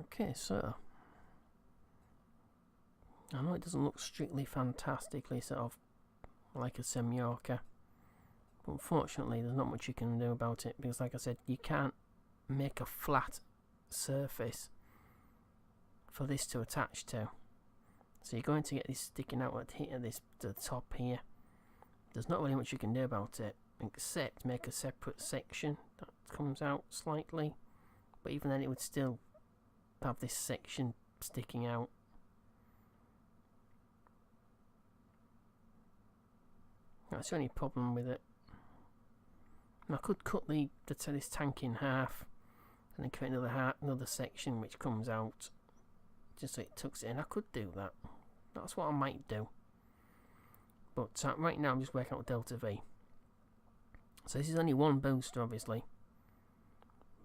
Okay, so I know it doesn't look strictly fantastically sort of like a semioka, but unfortunately there's not much you can do about it, because like I said, you can't make a flat surface for this to attach to. So you're going to get this sticking out at the top here. There's not really much you can do about it, except make a separate section that comes out slightly, but even then it would still have this section sticking out. That's the only problem with it. And I could cut this tank in half and then create another section which comes out just so it tucks it in. I could do that. That's what I might do. But right now I'm just working out Delta V. So this is only one booster, obviously.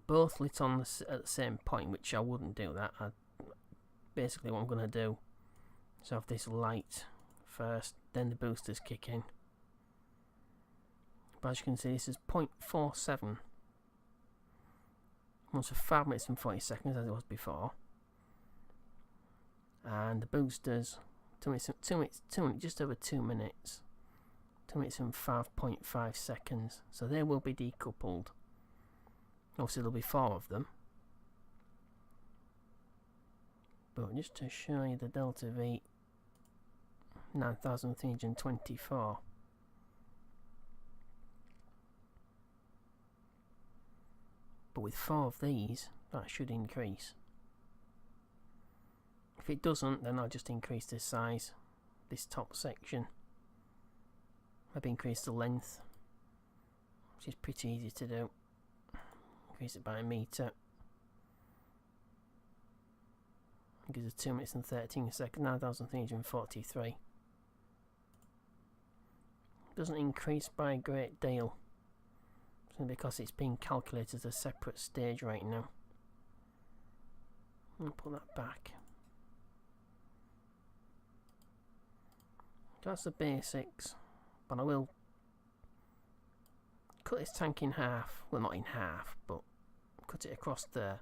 Both lit on at the same point, which I wouldn't do that. Basically what I'm going to do is have this light first, then the boosters kick in. But as you can see, this is 0.47. Once for 5 minutes and 40 seconds, as it was before. And the boosters, 2 minutes, just over 2 minutes. 2 minutes and 5.5 seconds. So they will be decoupled. Obviously there'll be 4 of them. But just to show you the Delta V, 9324. But with 4 of these, that should increase. If it doesn't, then I'll just increase the size, this top section. Maybe increase the length, which is pretty easy to do. Increase it by a meter. It gives us 2 minutes and 13 seconds, 9343. Doesn't increase by a great deal, because it's being calculated as a separate stage right now. I'll put that back. That's the basics, but I will cut this tank in half. Well, not in half, but cut it across there.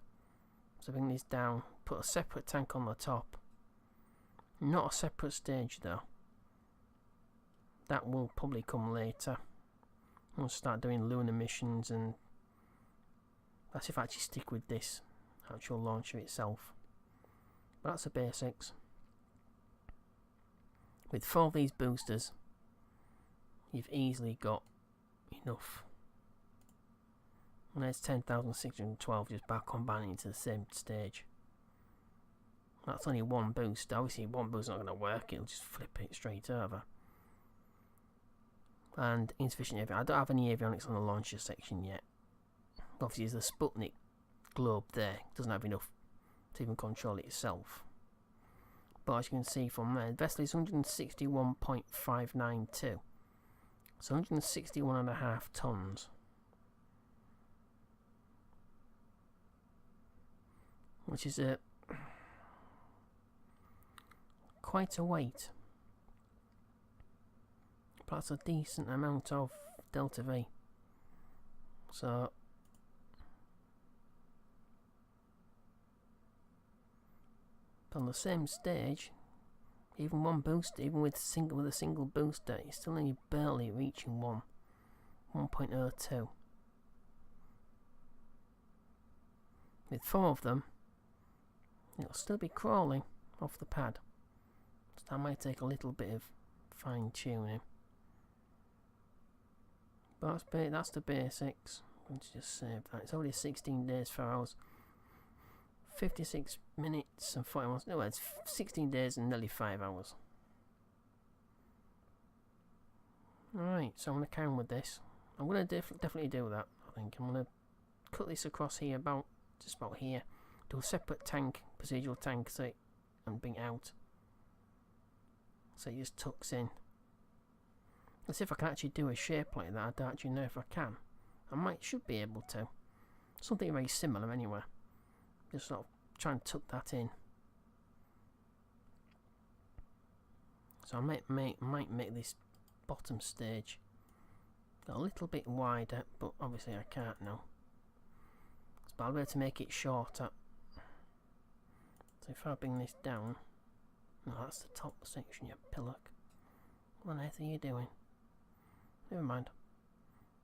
So bring this down, put a separate tank on the top. Not a separate stage though. That will probably come later. We'll start doing lunar missions, and that's if I actually stick with this actual launcher itself. But that's the basics. With 4 of these boosters, you've easily got enough. And there's 10,612 just by combining into the same stage. That's only one boost. Obviously one boost's not going to work, it'll just flip it straight over. And insufficient avionics. I don't have any avionics on the launcher section yet. Obviously there's the Sputnik globe there. It doesn't have enough to even control it itself. But as you can see from there, the vessel is 161.592. So 161.5 tons. Which is quite a weight. But that's a decent amount of Delta V. So on the same stage, even one booster, even with a single booster, it's still only barely reaching 1.02. With 4 of them, it'll still be crawling off the pad. So that might take a little bit of fine tuning. But that's the basics. Let's just save that. It's already 16 days, 4 hours, 56 minutes and 40 minutes. No, it's 16 days and nearly 5 hours. Alright, so I'm going to carry on with this. I'm going to definitely do that. I think I'm going to cut this across here, just about here. Do a separate tank, procedural tank, and bring it out. So it just tucks in. Let's see if I can actually do a shape like that. I don't actually know if I can. Should be able to. Something very similar anyway. Just sort of try and tuck that in. So I might make this bottom stage a little bit wider, but obviously I can't now. But I'll be able to make it shorter. So if I bring this down, no, that's the top section, you pillock. What on earth are you doing? Never mind.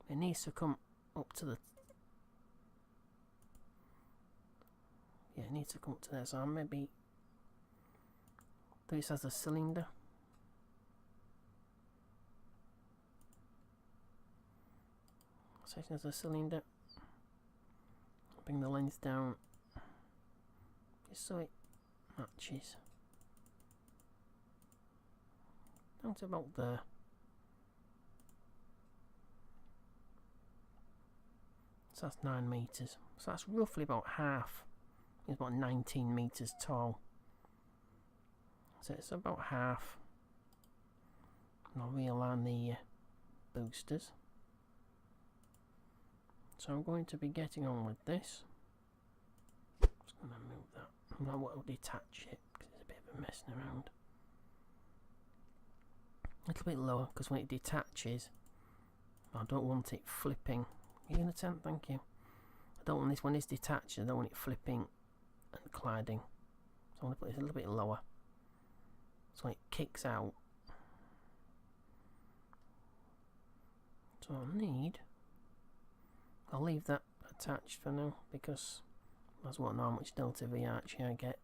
It needs to come up to the... Yeah, it needs to come up to there, so I'll maybe do this as a cylinder. Section as a cylinder. Bring the length down just so it matches. Down to about there. So that's 9 meters. So that's roughly about half. It's about 19 meters tall. So it's about half. And I'll realign the boosters. So I'm going to be getting on with this. Just going to move that. I will detach it because it's a bit of a messing around. A little bit lower because when it detaches, I don't want it flipping. You're going to attempt, thank you. I don't want this when it's detached. I don't want it flipping and colliding. So I want to put this a little bit lower. So when it kicks out. So I'll need. I'll leave that attached for now because I just want to know how much delta V actually I get.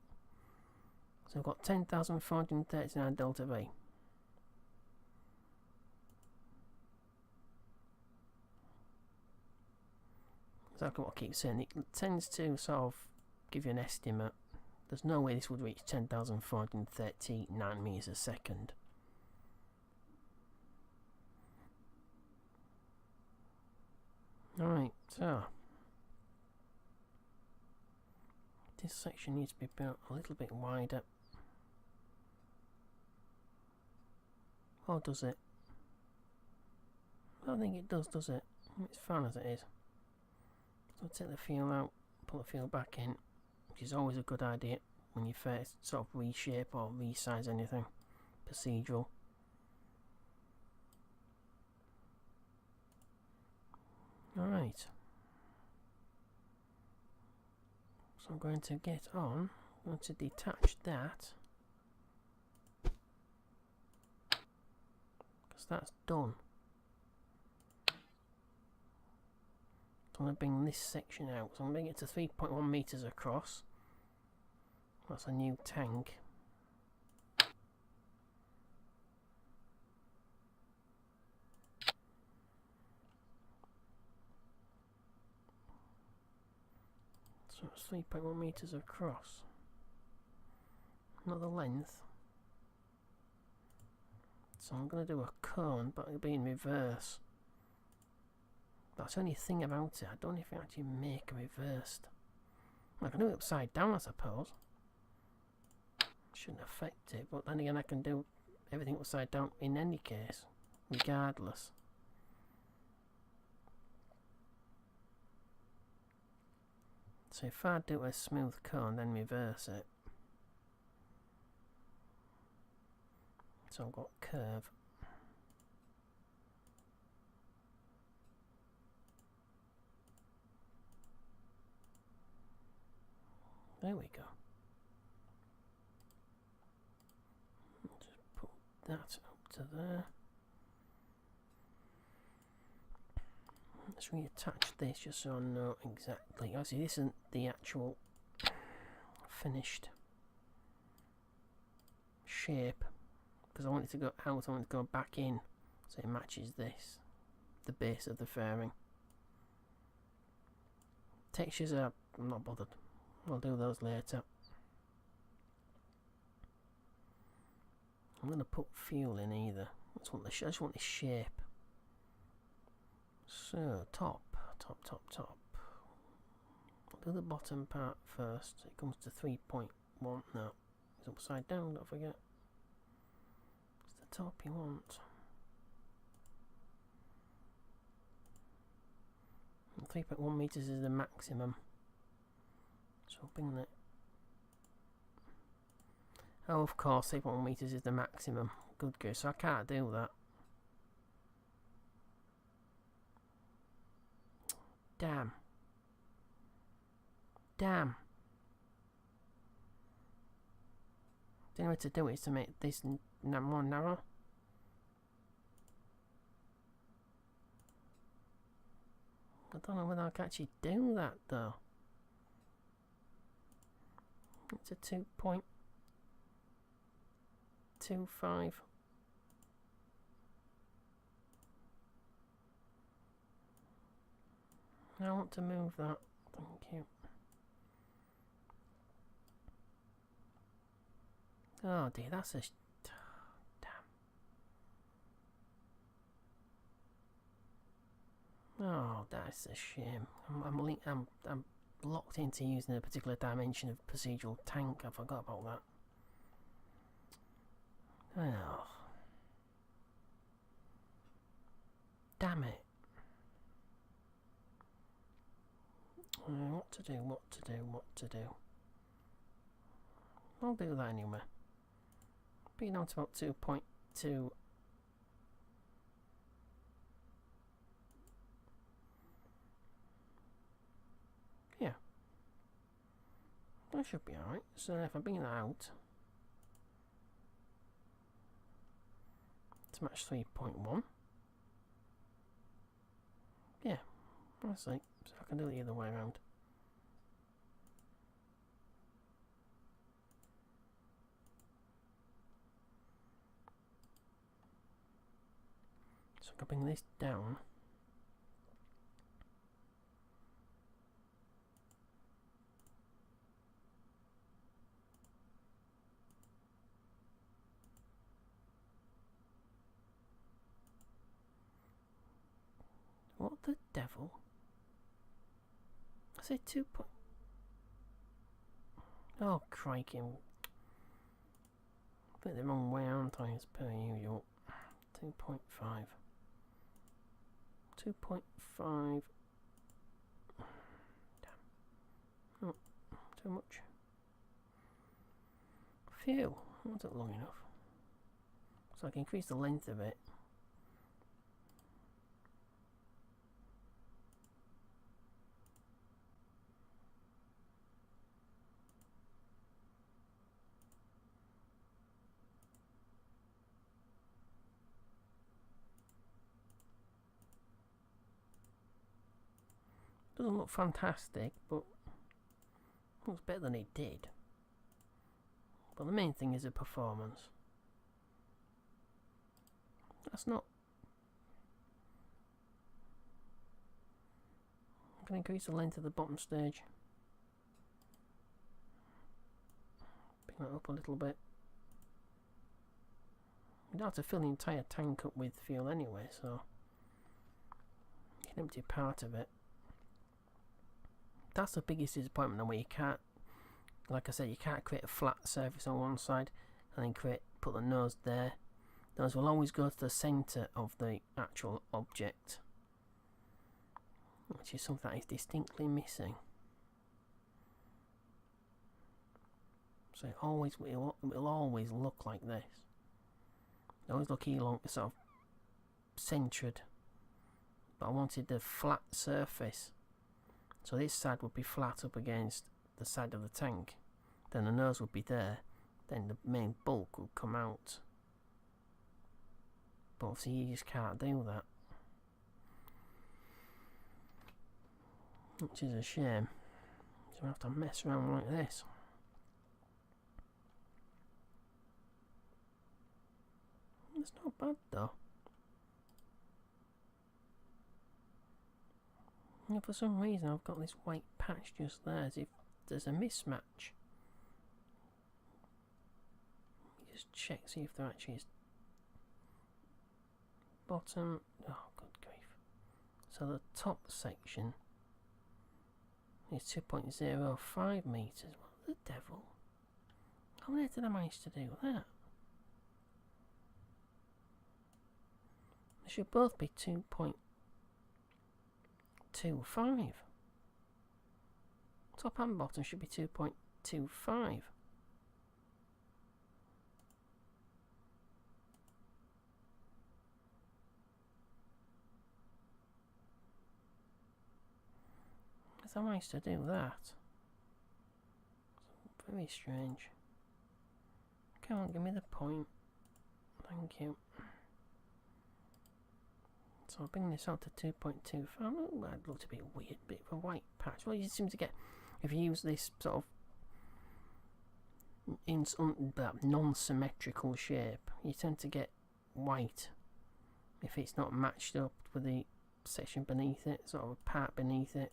So I've got 10,439 delta V. Exactly what I keep saying. It tends to sort of give you an estimate. There's no way this would reach 10,439 meters a second. Alright, so this section needs to be built a little bit wider. Or does it? I don't think it does it? It's fine as it is. So I'll take the fuel out, put the fuel back in, which is always a good idea when you first sort of reshape or resize anything procedural. Alright. So I'm going to get on, I'm going to detach that. Because that's done. I'm going to bring this section out. So I'm going to bring it to 3.1 meters across. That's a new tank. So it's 3.1 meters across. Not the length. So I'm going to do a cone, but it'll be in reverse. That's the only thing about it. I don't know if it actually make a reversed. I can do it upside down, I suppose. Shouldn't affect it, but then again I can do everything upside down in any case, regardless. So if I do a smooth cone, then reverse it. So I've got curve. There we go. Just put that up to there. Let's reattach this just so I know exactly. Obviously, this isn't the actual finished shape because I want it to go out. I want it to go back in so it matches this, the base of the fairing. Textures are, I'm not bothered. I'll do those later. I'm going to put fuel in either. I just want the shape. So, top. I'll do the bottom part first. It comes to 3.1. No, it's upside down, don't forget. It's the top you want. 3.1 meters is the maximum. So I'll bring that. Oh, of course, 3.1 meters is the maximum. Good go. So I can't do that. Damn. The only way to do it is to make this more narrow. I don't know whether I can actually do that though. It's a 2.25. I want to move that. Thank you. Oh dear, that's a damn. Oh, that's a shame. I'm locked into using a particular dimension of procedural tank. I forgot about that. Oh, damn it. What to do? I'll do that anyway. Being on to about 2.2. Yeah. That should be alright. So if I bring that out to match 3.1. Yeah, I see. So I can do it the other way around. So I can bring this down. What the devil? I said 2. Oh, crikey. I put the wrong way, aren't I, as per usual. 2.5. 2.5. Damn. Oh, too much. Phew, that wasn't long enough. So I can increase the length of it. Doesn't look fantastic, but looks better than it did. But the main thing is the performance. That's not... I can increase the length of the bottom stage. Bring that up a little bit. You don't have to fill the entire tank up with fuel anyway, so you can empty part of it. That's the biggest disappointment, where you can't, like I said, you can't create a flat surface on one side and then put the nose there. The nose will always go to the centre of the actual object, which is something that is distinctly missing. So it will always look like this. It always look elongated, sort of centred. But I wanted the flat surface. So this side would be flat up against the side of the tank. Then the nose would be there. Then the main bulk would come out. But obviously you just can't do that. Which is a shame. So I have to mess around like this. It's not bad though. And for some reason I've got this white patch just there, as if there's a mismatch. Just check, see if there actually is. Bottom, oh good grief. So the top section is 2.05 meters. What the devil? How on earth did I manage to do that? They should both be 2.25. Top and bottom should be 2.25. As I managed to do that. Very strange. Come on, give me the point. Thank you. So I'll bring this out to 2.25. Oh, that looked a bit weird, bit of a white patch. Well, you seem to get, if you use this sort of non-symmetrical shape, you tend to get white if it's not matched up with the section beneath it, sort of a part beneath it.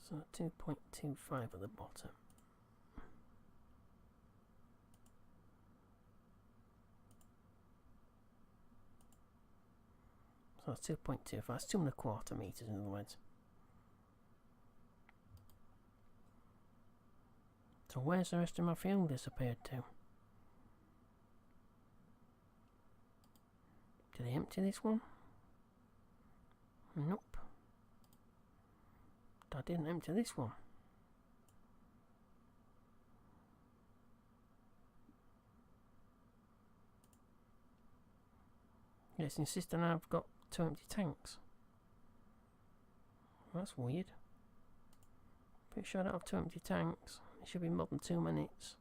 So 2.25 at the bottom. So that's 2.25, that's 2.25 meters in other words. So where's the rest of my fuel disappeared to? Did I empty this one? Nope. I didn't empty this one. It's insisting I've got 2 empty tanks. That's weird. Pretty sure I don't have 2 empty tanks. It should be more than 2 minutes.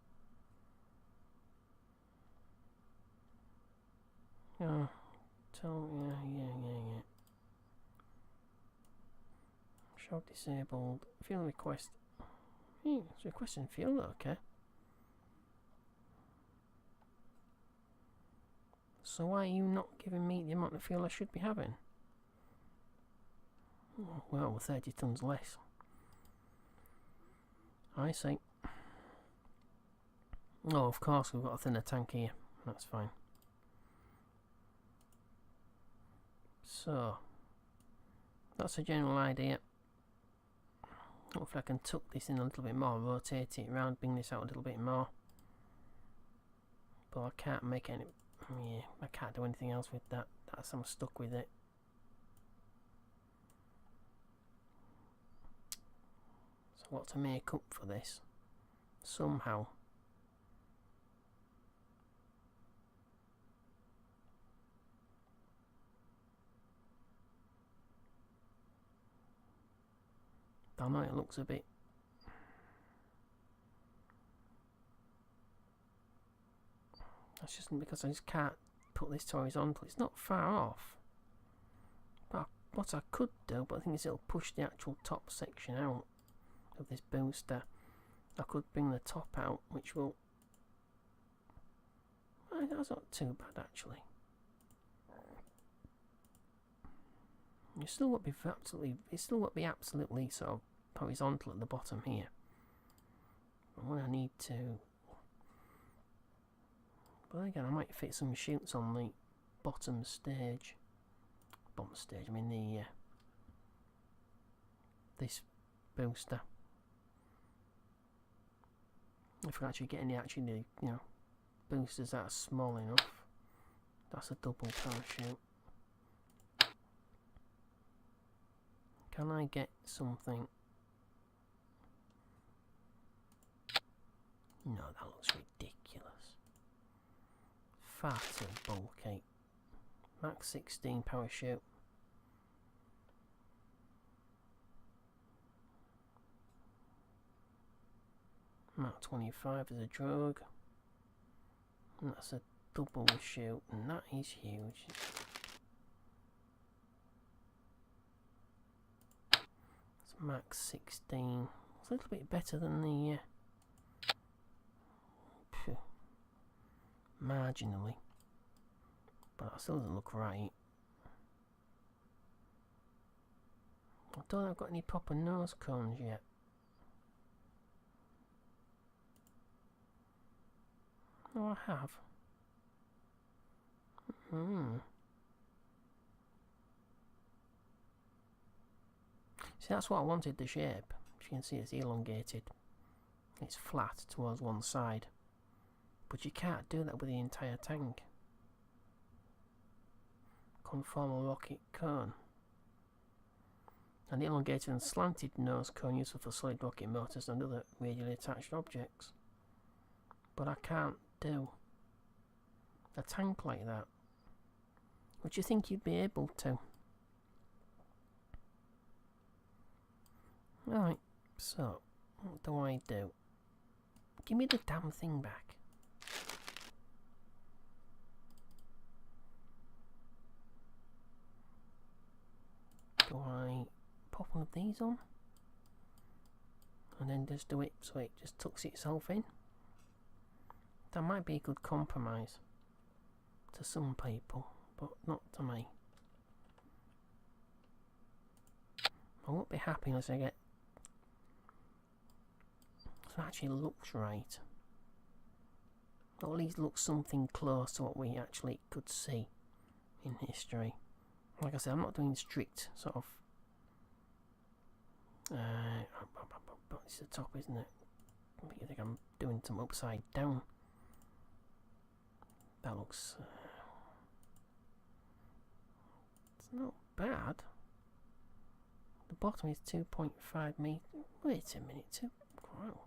Oh, yeah. Show disabled. Fuel request. It's requesting fuel, okay. So why are you not giving me the amount of fuel I should be having? Oh, well, 30 tons less. I see. Oh, of course, we've got a thinner tank here. That's fine. So, that's a general idea. Hopefully I can tuck this in a little bit more, rotate it around, bring this out a little bit more. But I can't make any... Yeah, I can't do anything else with that. I'm stuck with it. So what to make up for this? Somehow. I know it looks a bit... That's just because I just can't put this to horizontal. It's not far off. But what I could do, but I think is it'll push the actual top section out of this booster. I could bring the top out, which will... That's not too bad actually. It still won't be absolutely sort of horizontal at the bottom here. But what I need to... But again, I might fit some chutes on the bottom stage. Bottom stage, I mean the... this booster. If we're actually getting the boosters that are small enough. That's a double parachute. Can I get something? No, that looks ridiculous. Far too bulky. Max 16 parachute. Mach 25 is a drug. And that's a double chute, and that is huge. Max 16. It's a little bit better than the marginally, but that still doesn't look right. I don't think I've got any proper nose cones yet. Oh, I have. See, that's what I wanted, the shape. As you can see, it's elongated. It's flat towards one side. But you can't do that with the entire tank. Conformal rocket cone. An elongated and slanted nose cone useful for solid rocket motors and other radially attached objects. But I can't do a tank like that. Would you think you'd be able to? Right, so what do I do? Give me the damn thing back. Do I pop one of these on? And then just do it so it just tucks itself in? That might be a good compromise to some people, but not to me. I won't be happy unless I get so it actually looks right. Or at least looks something close to what we actually could see in history. Like I said, I'm not doing strict sort of but it's the top, isn't it? I think I'm doing some upside down. That looks it's not bad. The bottom is 2.5 meters. Wait a minute, wow.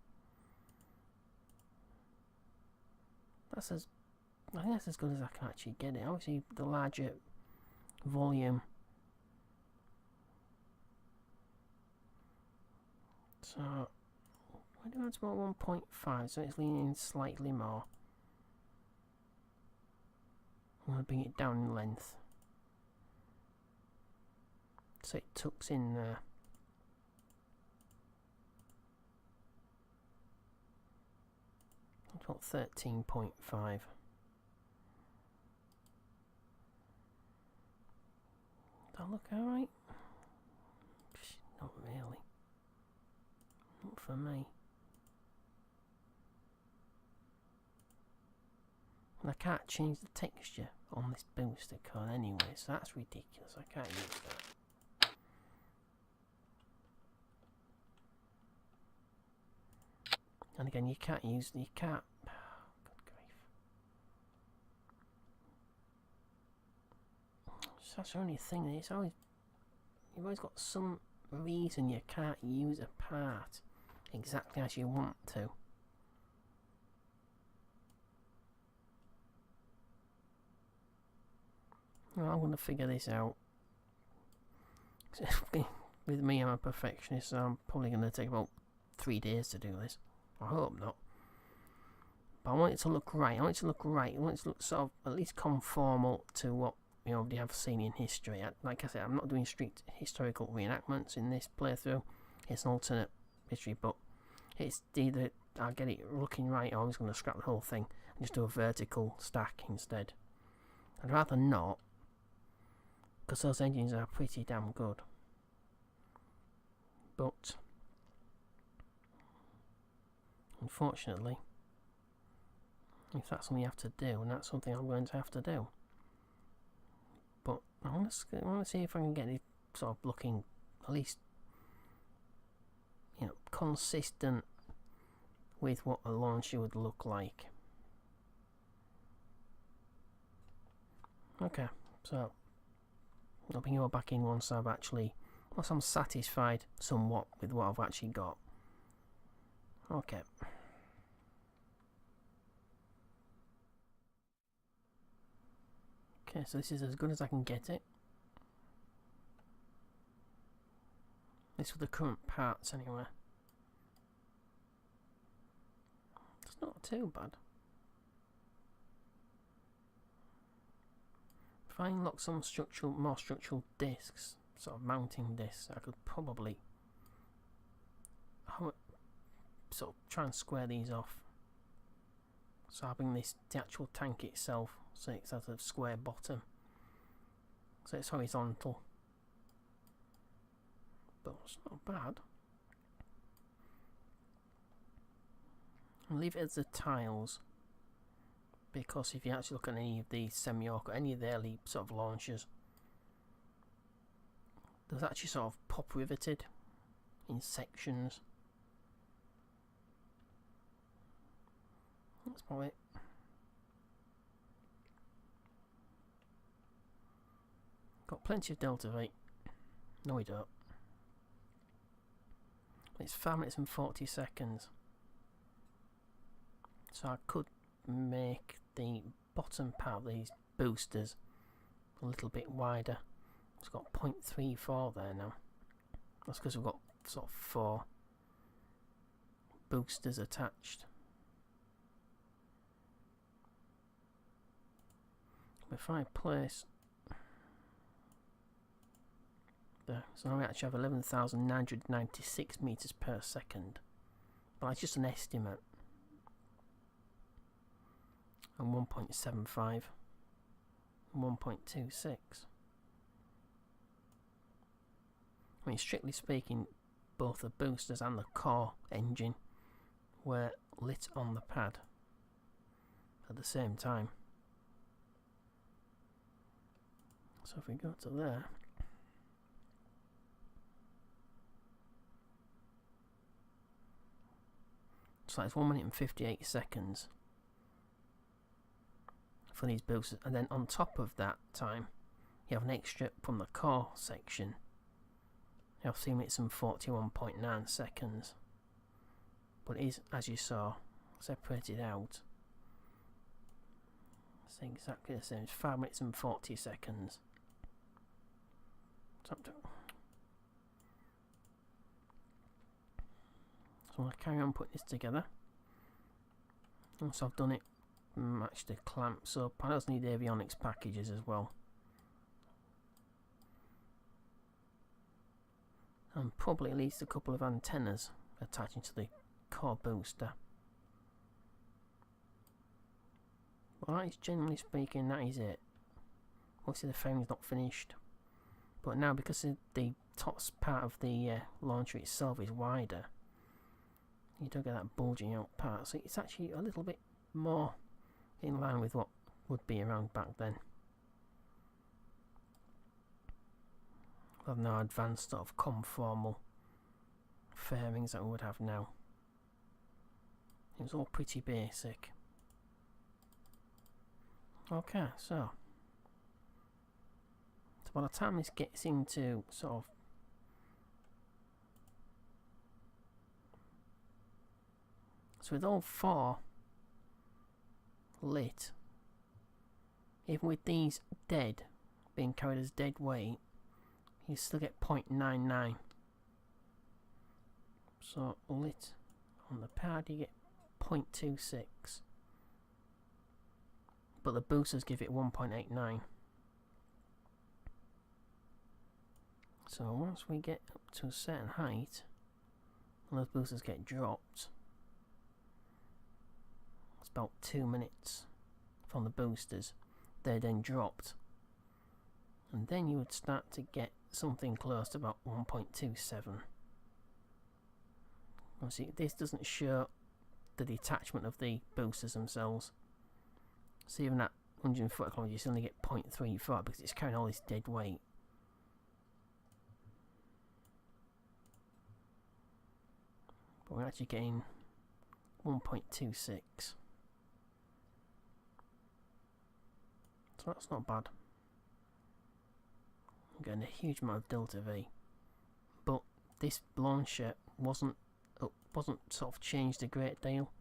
I think that's as good as I can actually get it. Obviously the larger volume, so why do I want to about 1.5, so it's leaning slightly more. I'm going to bring it down in length so it tucks in there. About 13.5. That look alright? Not really. Not for me. And I can't change the texture on this booster card anyway, so that's ridiculous. I can't use that. And again, you can't. Good grief. So that's the only thing. You've always got some reason you can't use a part exactly as you want to. Well, I'm going to figure this out. With me, I'm a perfectionist, so I'm probably going to take about 3 days to do this. I hope not. But I want it to look right. I want it to look right. I want it to look sort of at least conformal to what we already have seen in history. Like I said, I'm not doing strict historical reenactments in this playthrough. It's an alternate history, but it's either I'll get it looking right or I'm just going to scrap the whole thing and just do a vertical stack instead. I'd rather not, because those engines are pretty damn good. But unfortunately, if that's something you have to do, and that's something I'm going to have to do. But I want to see if I can get it sort of looking at least, you know, consistent with what a launcher would look like. Okay, so I'll bring you all back in once I'm satisfied somewhat with what I've actually got. Okay. Okay, so this is as good as I can get it. This for the current parts anyway. It's not too bad. If I unlock some more structural discs, sort of mounting discs, I could probably sort of try and square these off. So I'll bring the actual tank itself, so it's at a square bottom, so it's horizontal, but it's not bad. I'll leave it as the tiles, because if you actually look at any of the semi-orc or any of the early sort of launchers, there's actually sort of pop riveted in sections. That's probably it. Got plenty of Delta V. No, we don't. It's 5 minutes and 40 seconds. So I could make the bottom part of these boosters a little bit wider. It's got 0.34 there now. That's because we've got sort of 4 boosters attached. If I place there, so now we actually have 11,996 meters per second, but that's just an estimate. And 1.75 and 1.26. I mean, strictly speaking, both the boosters and the core engine were lit on the pad at the same time. So if we go to there, so that's 1 minute and 58 seconds for these boosters, and then on top of that time you have an extra from the core section. You have 3 minutes and 41.9 seconds, but it is, as you saw, separated out. It's exactly the same. It's 5 minutes and 40 seconds. So I'm going to carry on putting this together. Once I've done it, match the clamps up. I also need avionics packages as well, and probably at least a couple of antennas attaching to the core booster. Well, that is, generally speaking, that is it. Obviously the fairing's not finished, but now because the top part of the launcher itself is wider, you don't get that bulging out part, so it's actually a little bit more in line with what would be around back then. Well, no advanced sort of conformal fairings that we would have now. It was all pretty basic. Okay, so by the time this gets into sort of with all 4 lit, even with these dead, being carried as dead weight, you still get 0.99. So lit on the pad you get 0.26, but the boosters give it 1.89. So once we get up to a certain height, and those boosters get dropped, it's about 2 minutes from the boosters, they're then dropped, and then you would start to get something close to about 1.27. Obviously this doesn't show the detachment of the boosters themselves, so even at 140 kilometers you still only get 0.34 because it's carrying all this dead weight. But we're actually getting 1.26. So that's not bad. I'm getting a huge amount of delta V, but this launcher wasn't sort of changed a great deal,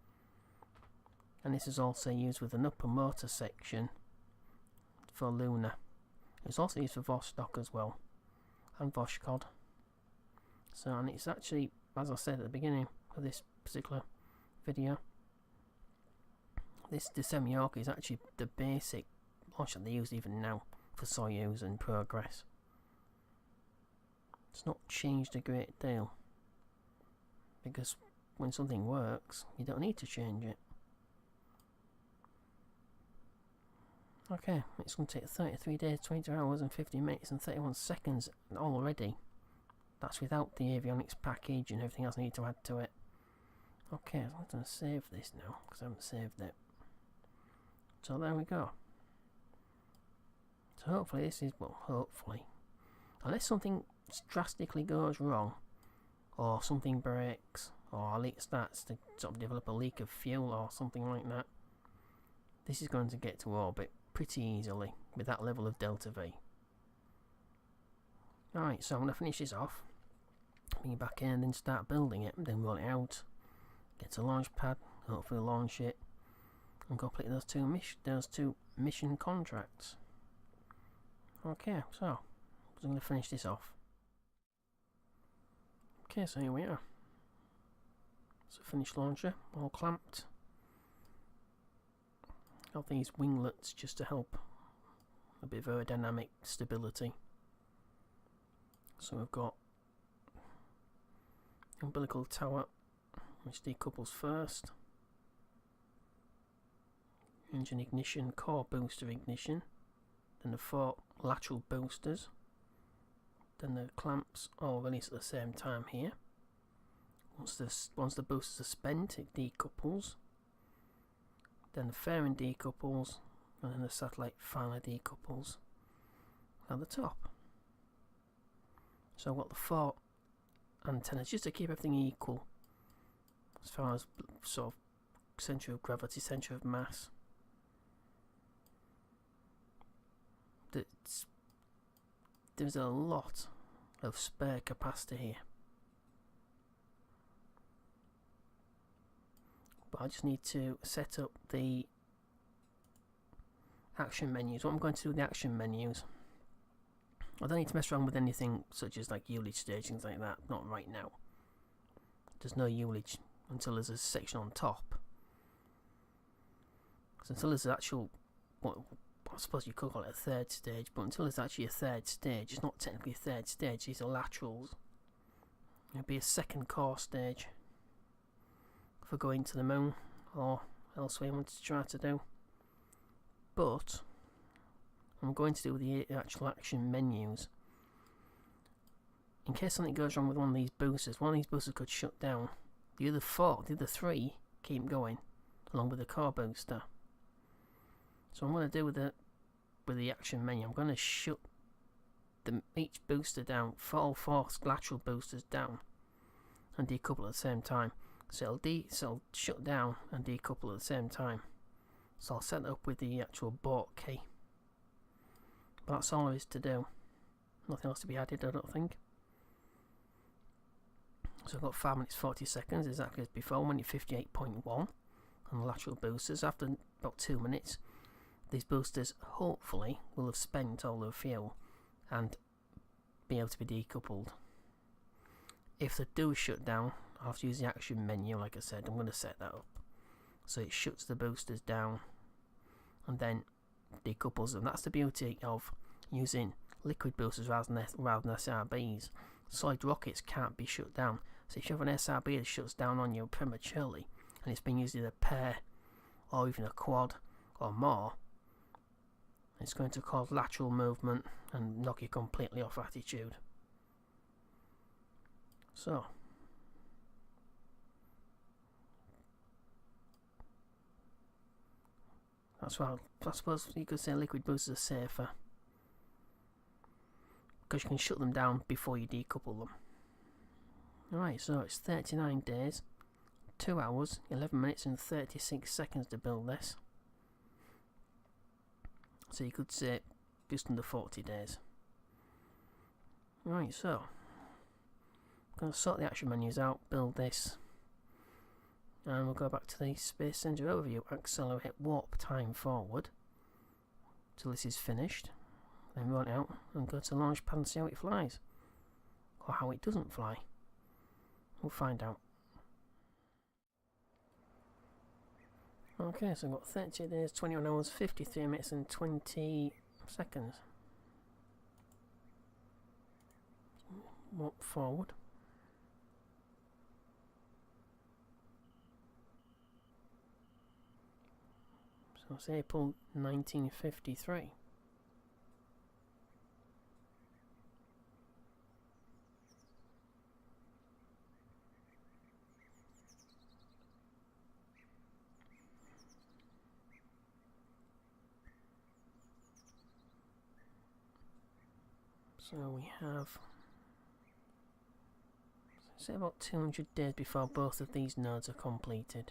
and this is also used with an upper motor section for Luna. It's also used for Vostok as well, and Voskhod. So, and it's actually, as I said at the beginning of this particular video, this Semyorka is actually the basic launch that they use even now for Soyuz and Progress. It's not changed a great deal, because when something works you don't need to change it. Okay, it's going to take 33 days, 22 hours and 50 minutes and 31 seconds already. That's without the avionics package and everything else I need to add to it. Okay, so I'm going to save this now because I haven't saved it. So there we go. So hopefully this is, well, hopefully, unless something drastically goes wrong, or something breaks, or it starts to sort of develop a leak of fuel or something like that, this is going to get to orbit pretty easily with that level of delta V. Alright, so I'm going to finish this off, bring it back in and then start building it, then roll it out, get a launch pad, hopefully launch it, and complete those two mission contracts. Okay, so I'm going to finish this off. Okay, so here we are. So finished launcher, all clamped. Got these winglets just to help a bit of aerodynamic stability. So we've got the umbilical tower, which decouples first. Engine ignition, core booster ignition. Then the 4 lateral boosters. Then the clamps all release at the same time here. Once the boosters are spent, it decouples. Then the fairing decouples, and then the satellite finally decouples at the top. So I've got the 4 antennas just to keep everything equal as far as sort of centre of gravity, centre of mass. There's a lot of spare capacity here. But I just need to set up the action menus. What I'm going to do with the action menus, I don't need to mess around with anything such as like ullage stage, things like that, not right now. There's no ullage until there's a section on top. So until there's an actual, what I suppose you could call it a third stage, but until there's actually a third stage, it's not technically a third stage, these are laterals. It'll be a second core stage for going to the moon or elsewhere I want to try to do. But I'm going to do the actual action menus. In case something goes wrong with one of these boosters could shut down. The other 3 keep going, along with the core booster. So I'm going to do with the action menu, I'm going to shut each booster down, all 4 lateral boosters down, and decouple at the same time. So it'll shut down and decouple at the same time. So I'll set it up with the actual board key. But that's all there is to do. Nothing else to be added, I don't think. So I've got 5 minutes 40 seconds, exactly as before, when it's 58.1 on the lateral boosters. After about 2 minutes, these boosters hopefully will have spent all their fuel and be able to be decoupled. If they do shut down, I'll have to use the action menu. Like I said, I'm going to set that up so it shuts the boosters down and then decouples them. That's the beauty of using liquid boosters rather than SRBs. Solid rockets can't be shut down, so if you have an SRB that shuts down on you prematurely and it's been used in a pair or even a quad or more, it's going to cause lateral movement and knock you completely off attitude. So that's why I suppose you could say liquid boosters are safer, because you can shut them down before you decouple them. Alright, so it's 39 days, 2 hours, 11 minutes and 36 seconds to build this. So you could say just under 40 days. Right, so I'm going to sort the action menus out, build this, and we'll go back to the Space Center overview. Accelerate warp time forward till this is finished, then run it out and go to launch pad and see how it flies, or how it doesn't fly. We'll find out. Okay, so I've got 30 days, 21 hours, 53 minutes and 20 seconds. Warp forward. So it's April 1953. So we have, say, about 200 days before both of these nodes are completed.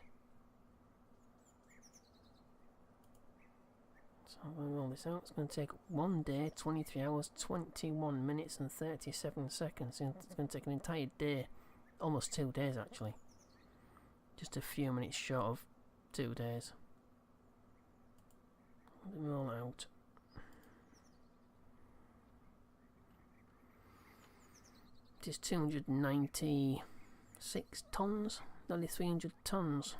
So I'm going to roll this out. It's going to take 1 day, 23 hours, 21 minutes and 37 seconds. It's going to take an entire day, almost 2 days actually. Just a few minutes short of 2 days. Let me roll out. is 296 tons, nearly 300 tons.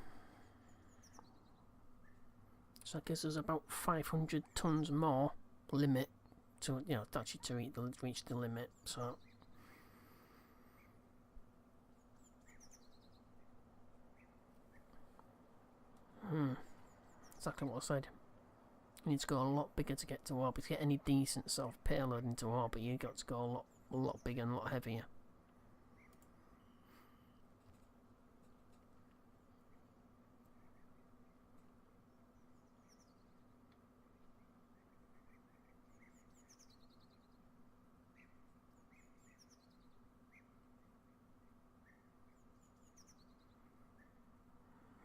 So I guess there's about 500 tons more limit to, you know, actually to reach the limit. So exactly what I said. You need to go a lot bigger to get to orbit. To get any decent sort of payload into orbit, you got to go a lot bigger and a lot heavier.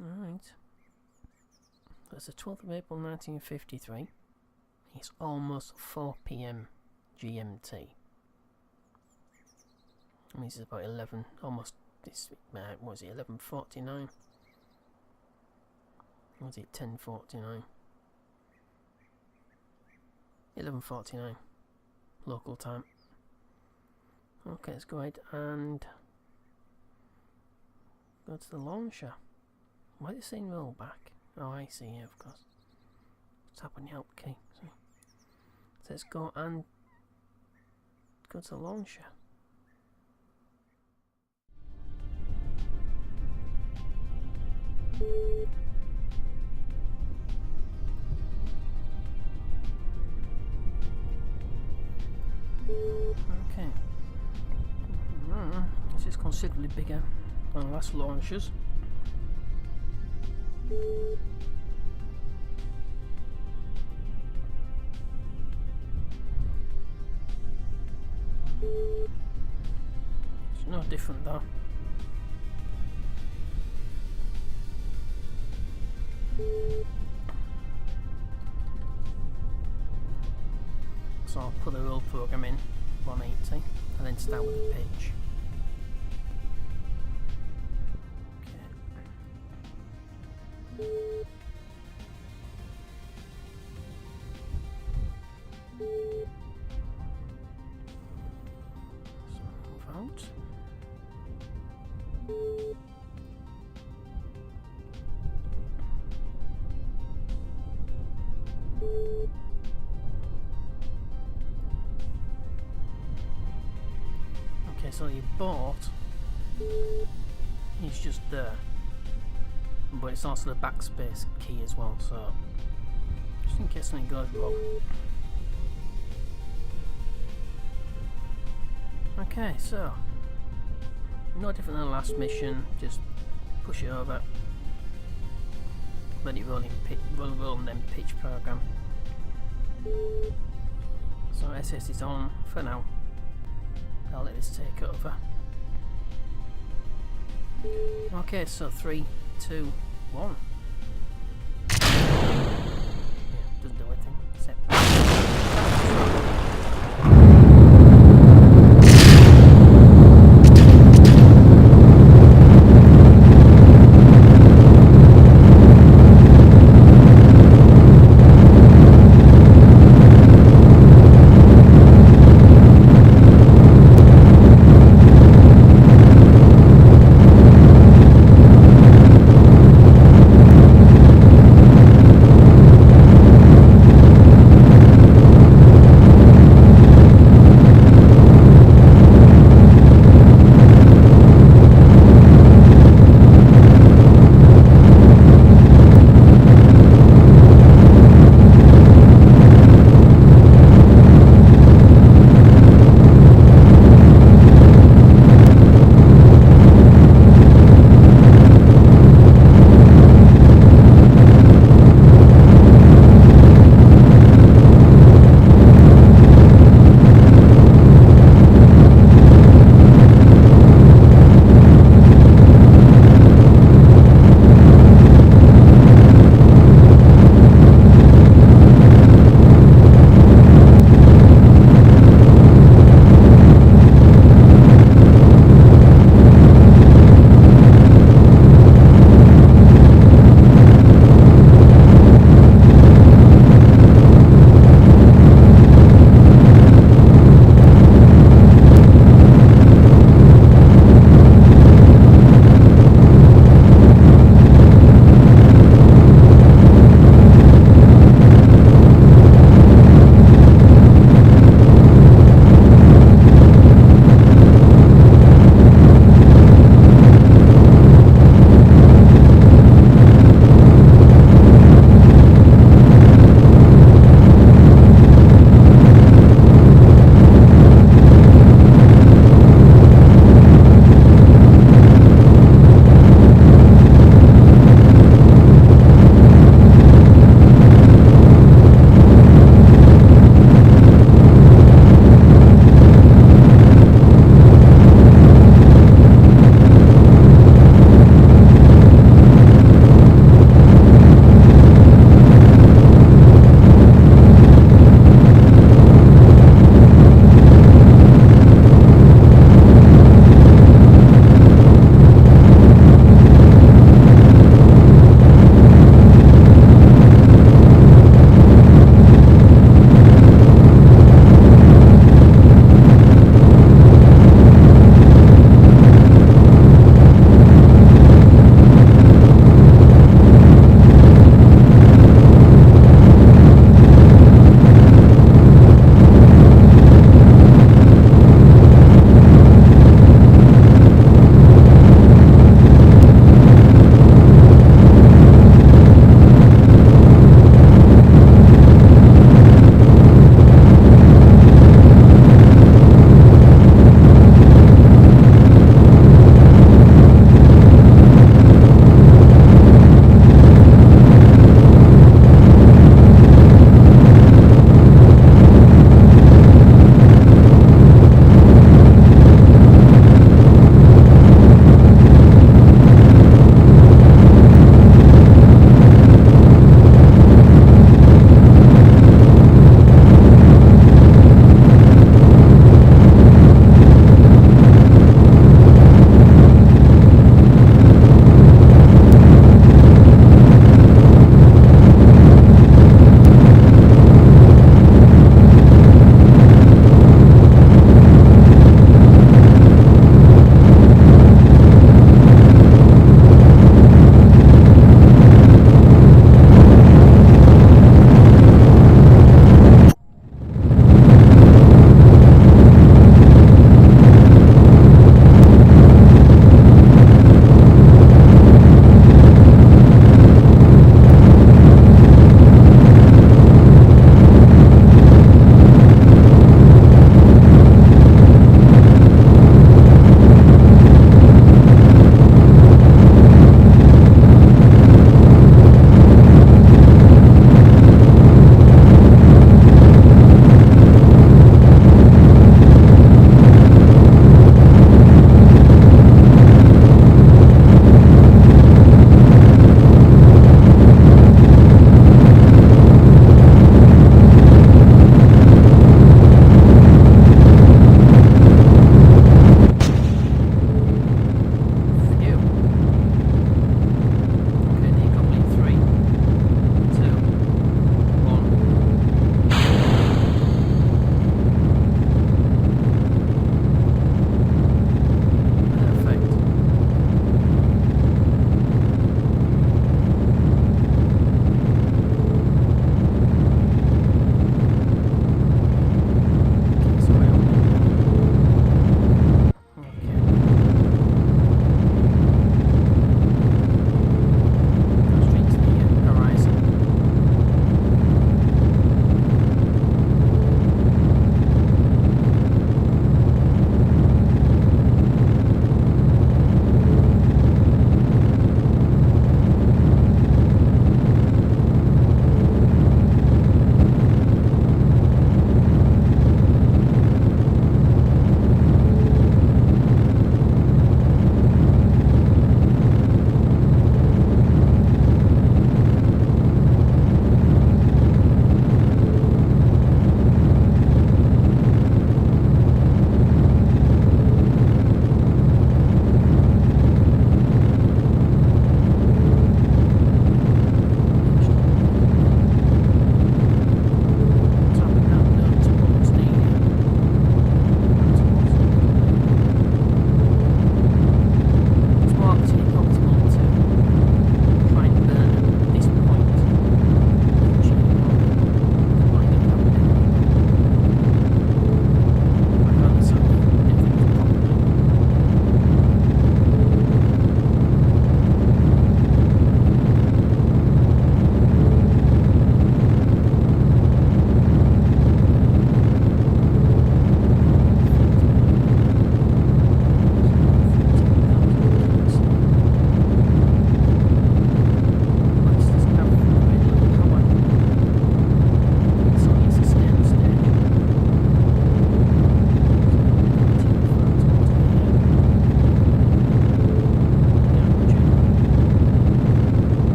Alright. That's the 12th of April 1953. It's almost 4 PM GMT. I mean, this is about 11, almost, this, what was it, 11:49? Or was it 10:49? 11:49 local time. Okay, let's go ahead and go to the launcher. Why is it saying roll back? Oh, I see, yeah, of course. Tap on the help key. So let's go and go to the launcher. Okay. This is considerably bigger than the last launchers. It's no different though. So I'll put the roll program in 180 and then start with the pitch. So your boat is just there, but it's also the backspace key as well, so just in case something goes wrong. Okay, so no different than the last mission, just push it over, let it roll and then pitch program. So SS is on for now. I'll let this take over. Okay, so 3, 2, 1. Yeah, doesn't do anything except.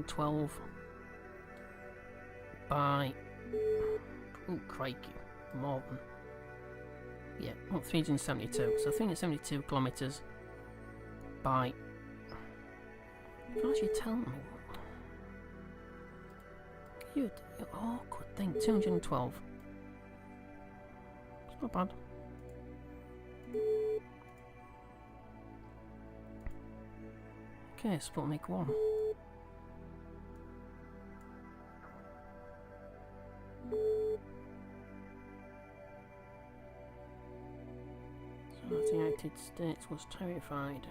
212 by, oh crikey, more than, yeah, well, 372, so 372 kilometres by, you can actually tell me, you awkward thing, 212, it's not bad. Okay, Sputnik 1. So the United States was terrified.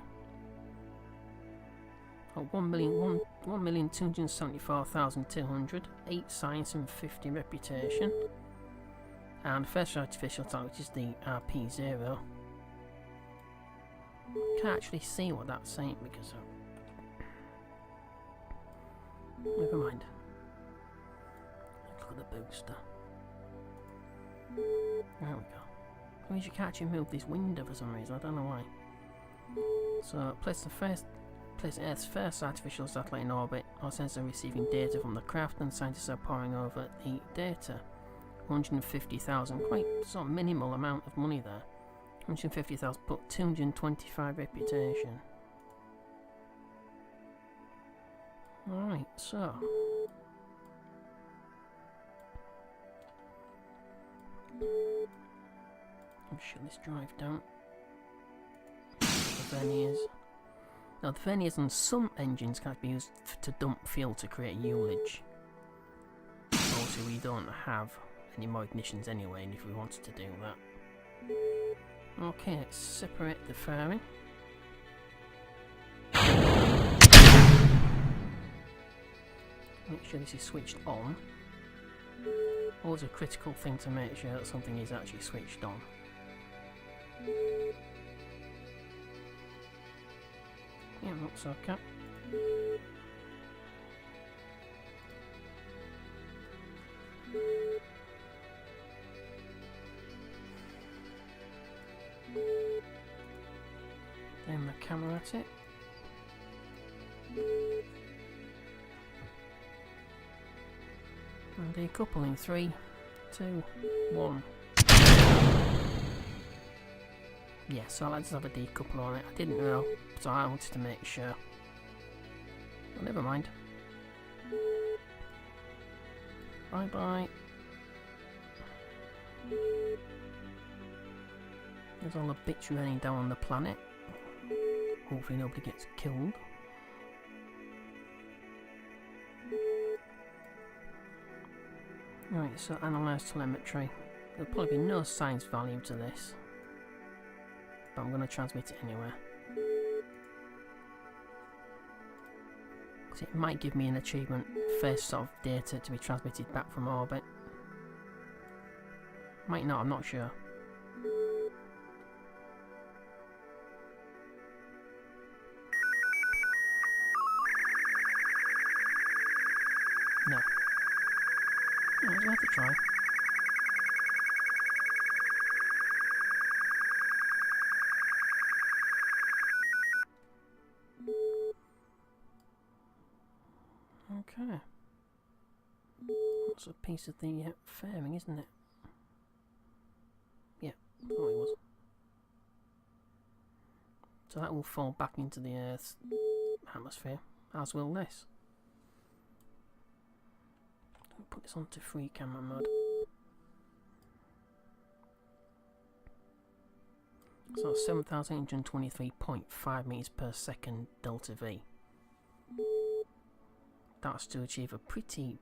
Oh, 1,274,200, 8 science and 50 reputation. And first artificial type, which is the RP0. Can't actually see what that's saying because never mind. Look at the booster. There we go. That means you can't actually move this window for some reason, I don't know why. So place Earth's first artificial satellite in orbit. Our sensors are receiving data from the craft and scientists are poring over the data. 150,000, quite sort of minimal amount of money there. 150,000, but 225 reputation. Alright, so I'll shut this drive down. The verniers. Now the verniers on some engines can be used to dump fuel to create ullage. Obviously we don't have any more ignitions anyway, and if we wanted to do that. Okay, let's separate the fairing. Make sure this is switched on. Always a critical thing to make sure that something is actually switched on. Yeah, looks okay. Aim the camera at it. And decoupling 3, 2, 1. Yeah, so I just have a decoupler on it. I didn't know, so I wanted to make sure. But never mind. Bye bye. There's all the bits raining down on the planet. Hopefully nobody gets killed. Right, so analyse telemetry. There'll probably be no science value to this, but I'm going to transmit it anyway. Because it might give me an achievement, first sort of data to be transmitted back from orbit. Might not, I'm not sure. No. Yeah, it's worth a try. Okay. That's a piece of the fairing, isn't it? Yeah, I thought it was. So that will fall back into the Earth's atmosphere, as will this. Put this onto free camera mode. So 7,823.5 meters per second delta V. That's to achieve a pretty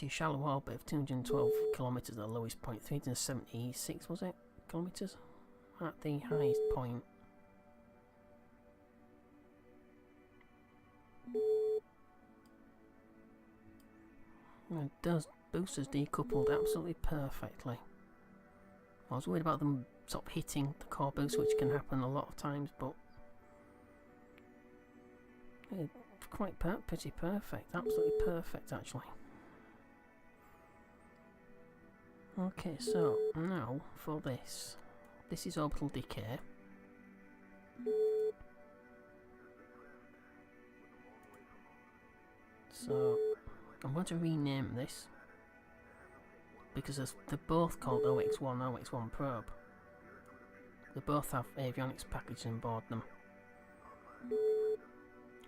shallow orbit of 212 kilometers at the lowest point. 376 was it? Kilometers at the highest point. It does. Boosters decoupled absolutely perfectly. I was worried about them sort of hitting the core booster, which can happen a lot of times, but yeah, quite pretty perfect. Absolutely perfect, actually. Okay, so now for this. This is Orbital Decay. So I'm going to rename this because they're both called OX1, OX1 probe. They both have avionics packages on board them.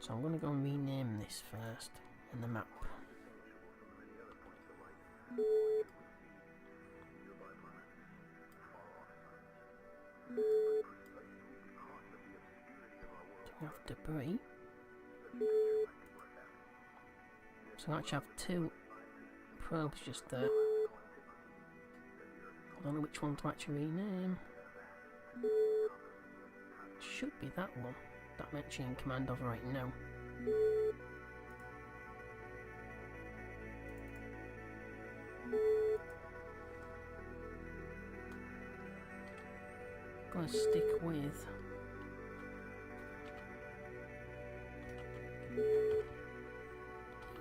So I'm going to go and rename this first in the map. We have debris. So I actually have two probes just there. I don't know which one to actually rename. Should be that one. That I'm actually in command of right now. Gonna stick with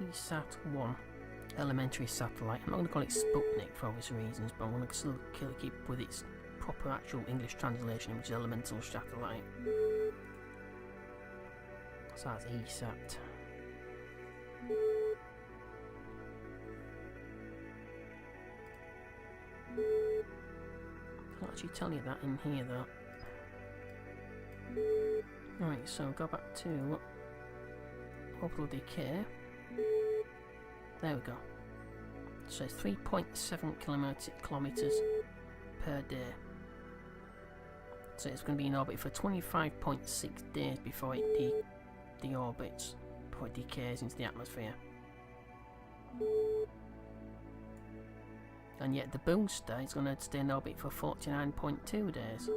ESAT-1 elementary satellite. I'm not going to call it Sputnik for obvious reasons, but I'm going to still keep with its proper actual English translation, which is elemental satellite. So that's ESAT. I'll actually tell you that in here though. Right, so go back to Orbital Decay. There we go. So it's 3.7 kilometers per day. So it's going to be in orbit for 25.6 days before it deorbits, before it decays into the atmosphere. And yet the booster is going to stay in orbit for 49.2 days.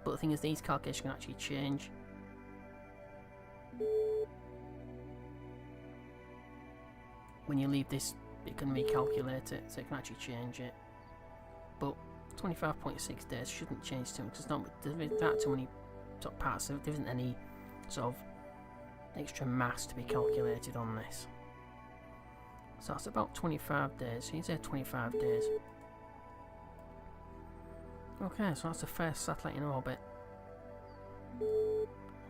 But the thing is, these calculations can actually change. When you leave this, it can recalculate it, so it can actually change it. But 25.6 days shouldn't change too much, because there isn't that too many sort of parts, so there isn't any sort of extra mass to be calculated on this. So that's about 25 days, so you say 25 days. Okay, so that's the first satellite in orbit.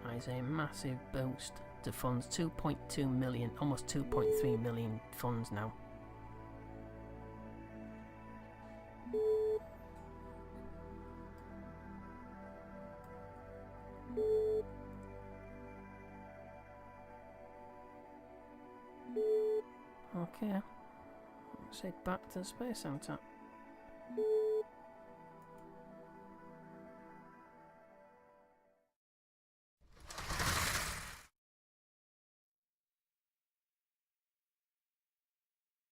That is a massive boost to funds, 2.2 million, almost 2.3 million funds now. Okay, let's head back to the Space Centre.